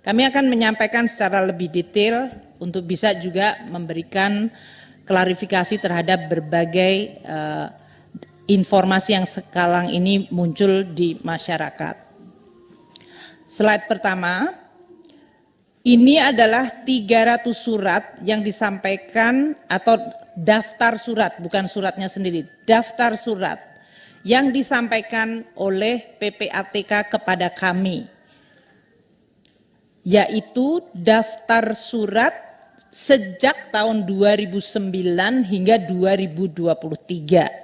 Kami akan menyampaikan secara lebih detail untuk bisa juga memberikan klarifikasi terhadap berbagai informasi yang sekarang ini muncul di masyarakat. Slide pertama, ini adalah 300 surat yang disampaikan atau daftar surat, bukan suratnya sendiri, daftar surat yang disampaikan oleh PPATK kepada kami, yaitu daftar surat sejak tahun 2009 hingga 2023.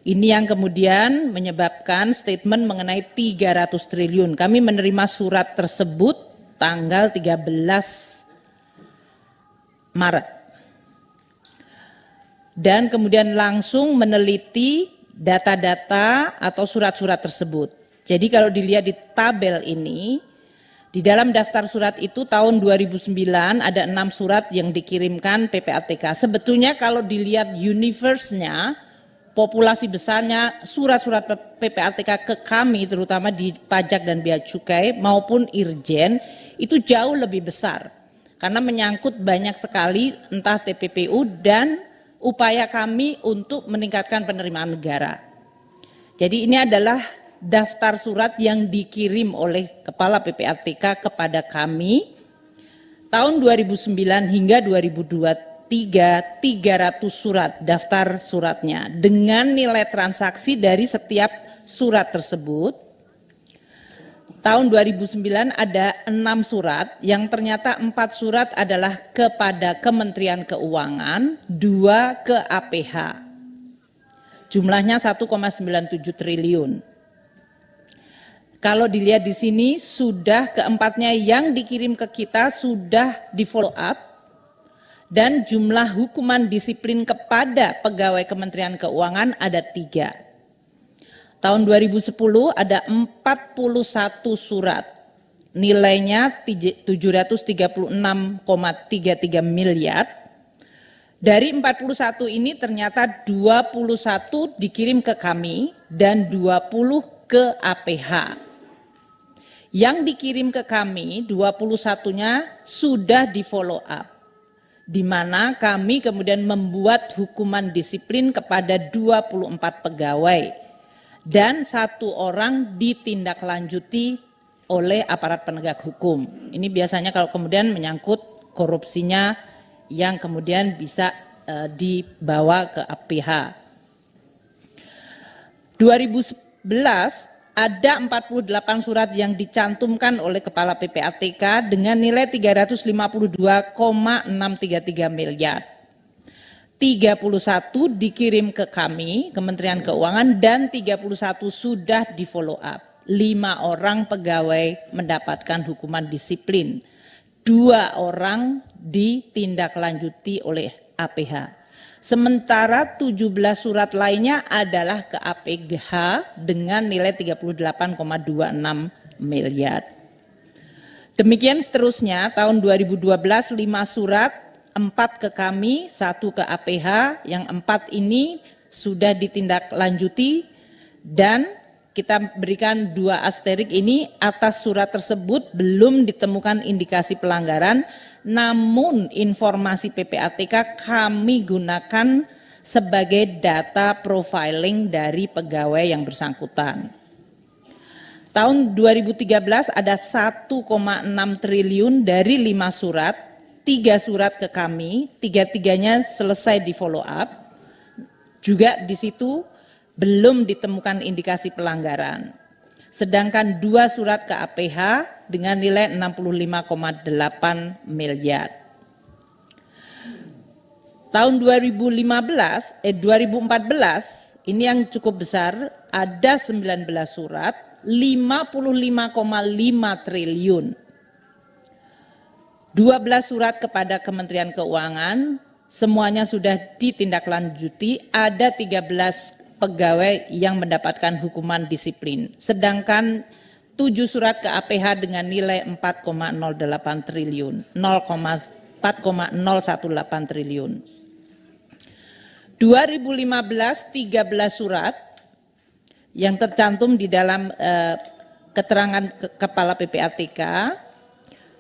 Ini yang kemudian menyebabkan statement mengenai 300 triliun. Kami menerima surat tersebut tanggal 13 Maret. Dan kemudian langsung meneliti data-data atau surat-surat tersebut. Jadi kalau dilihat di tabel ini, di dalam daftar surat itu tahun 2009 ada 6 surat yang dikirimkan PPATK. Sebetulnya kalau dilihat universe-nya, populasi besarnya surat-surat PPATK ke kami terutama di pajak dan bea cukai maupun Irjen itu jauh lebih besar. Karena menyangkut banyak sekali entah TPPU dan upaya kami untuk meningkatkan penerimaan negara. Jadi ini adalah daftar surat yang dikirim oleh Kepala PPATK kepada kami tahun 2009 hingga 2023, 300 surat daftar suratnya dengan nilai transaksi dari setiap surat tersebut. Tahun 2009 ada 6 surat yang ternyata 4 surat adalah kepada Kementerian Keuangan, 2 ke APH. Jumlahnya 1,97 triliun. Kalau dilihat di sini sudah keempatnya yang dikirim ke kita sudah di follow up dan jumlah hukuman disiplin kepada pegawai Kementerian Keuangan ada 3. Tahun 2010 ada 41 surat, nilainya 736,33 miliar. Dari 41 ini ternyata 21 dikirim ke kami dan 20 ke APH. Yang dikirim ke kami 21-nya sudah di follow up, di mana kami kemudian membuat hukuman disiplin kepada 24 pegawai dan 1 orang ditindaklanjuti oleh aparat penegak hukum. Ini biasanya kalau kemudian menyangkut korupsinya yang kemudian bisa dibawa ke APH. 2011 ada 48 surat yang dicantumkan oleh Kepala PPATK dengan nilai 352,633 miliar. 31 dikirim ke kami, Kementerian Keuangan, dan 31 sudah di follow up. 5 orang pegawai mendapatkan hukuman disiplin. 2 orang ditindaklanjuti oleh APH. Sementara 17 surat lainnya adalah ke APH dengan nilai 38,26 miliar. Demikian seterusnya tahun 2012 5 surat, 4 ke kami, 1 ke APH, yang 4 ini sudah ditindaklanjuti dan kita berikan 2 asterik ini atas surat tersebut belum ditemukan indikasi pelanggaran, namun informasi PPATK kami gunakan sebagai data profiling dari pegawai yang bersangkutan. Tahun 2013 ada 1,6 triliun dari 5 surat, 3 surat ke kami, 3-3-nya selesai di follow up. Juga di situ belum ditemukan indikasi pelanggaran. Sedangkan 2 surat ke APH dengan nilai 65,8 miliar. Tahun 2014 ini yang cukup besar, ada 19 surat, 55,5 triliun. 12 surat kepada Kementerian Keuangan, semuanya sudah ditindaklanjuti, ada 13 pegawai yang mendapatkan hukuman disiplin. Sedangkan 7 surat ke APH dengan nilai 4,08 triliun, 4,018 triliun. 2015 13 surat yang tercantum di dalam keterangan Kepala PPATK,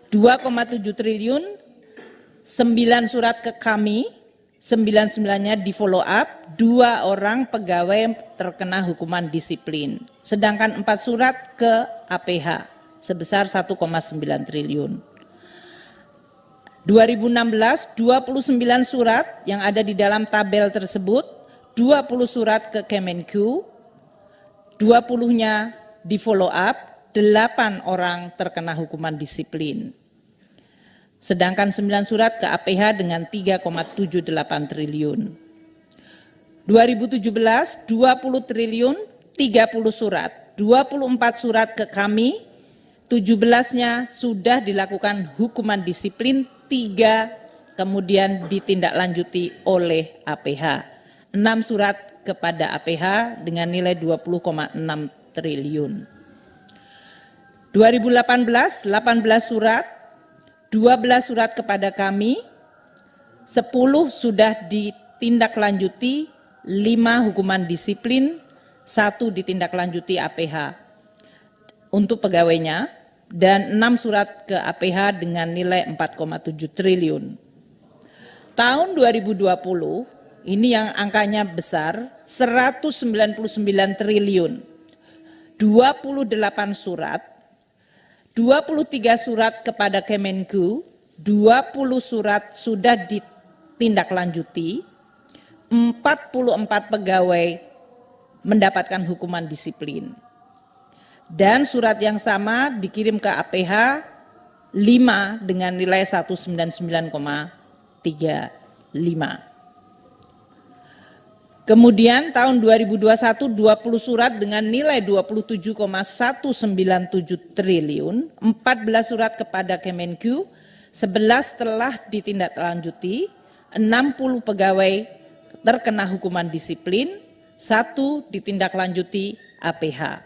2,7 triliun, 9 surat ke kami, 99-nya di follow up, 2 orang pegawai terkena hukuman disiplin. Sedangkan 4 surat ke APH sebesar 1,9 triliun. 2016, 29 surat yang ada di dalam tabel tersebut, 20 surat ke Kemenku, 20-nya di follow up, 8 orang terkena hukuman disiplin. Sedangkan 9 surat ke APH dengan 3,78 triliun. 2017, 20 triliun, 30 surat, 24 surat ke kami, 17-nya sudah dilakukan hukuman disiplin, 3 kemudian ditindaklanjuti oleh APH. 6 surat kepada APH dengan nilai 20,6 triliun. 2018, 18 surat, 12 surat kepada kami, 10 sudah ditindaklanjuti, 5 hukuman disiplin, 1 ditindaklanjuti APH untuk pegawainya, dan 6 surat ke APH dengan nilai 4,7 triliun. Tahun 2020, ini yang angkanya besar, 199 triliun, 28 surat, 23 surat kepada Kemenku, 20 surat sudah ditindaklanjuti, 44 pegawai mendapatkan hukuman disiplin. Dan surat yang sama dikirim ke APH 5 dengan nilai 199,35. Kemudian tahun 2021 20 surat dengan nilai 27,197 triliun, 14 surat kepada Kemenku, 11 telah ditindaklanjuti, 60 pegawai terkena hukuman disiplin, 1 ditindaklanjuti APH.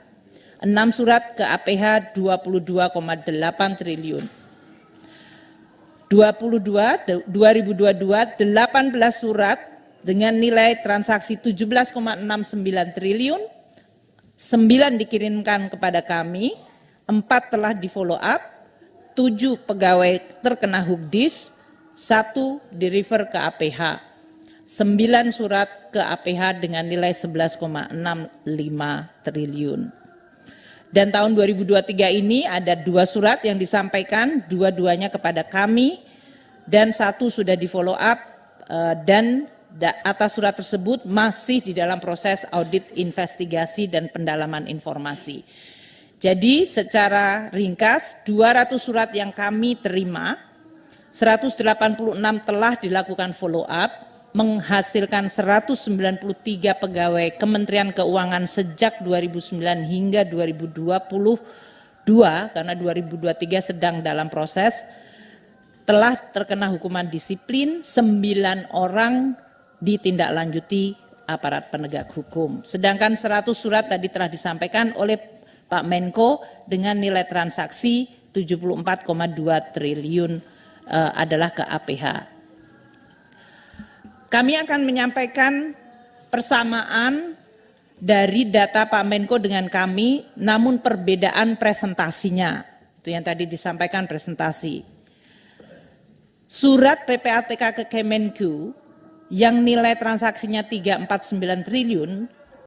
6 surat ke APH 22,8 triliun. 2022 18 surat dengan nilai transaksi 17,69 triliun, 9 dikirimkan kepada kami, 4 telah di follow up, 7 pegawai terkena hukdis, 1 di refer ke APH, 9 surat ke APH dengan nilai 11,65 triliun. Dan tahun 2023 ini ada 2 surat yang disampaikan, 2-duanya kepada kami, dan 1 sudah di follow up, dan atas surat tersebut masih di dalam proses audit investigasi dan pendalaman informasi. Jadi secara ringkas 200 surat yang kami terima, 186 telah dilakukan follow up, menghasilkan 193 pegawai Kementerian Keuangan sejak 2009 hingga 2022, karena 2023 sedang dalam proses, telah terkena hukuman disiplin, 9 orang ditindaklanjuti aparat penegak hukum. Sedangkan 100 surat tadi telah disampaikan oleh Pak Menko dengan nilai transaksi 74,2 triliun adalah ke APH. Kami akan menyampaikan persamaan dari data Pak Menko dengan kami, namun perbedaan presentasinya. Itu yang tadi disampaikan presentasi. Surat PPATK ke Kemenku yang nilai transaksinya 349 triliun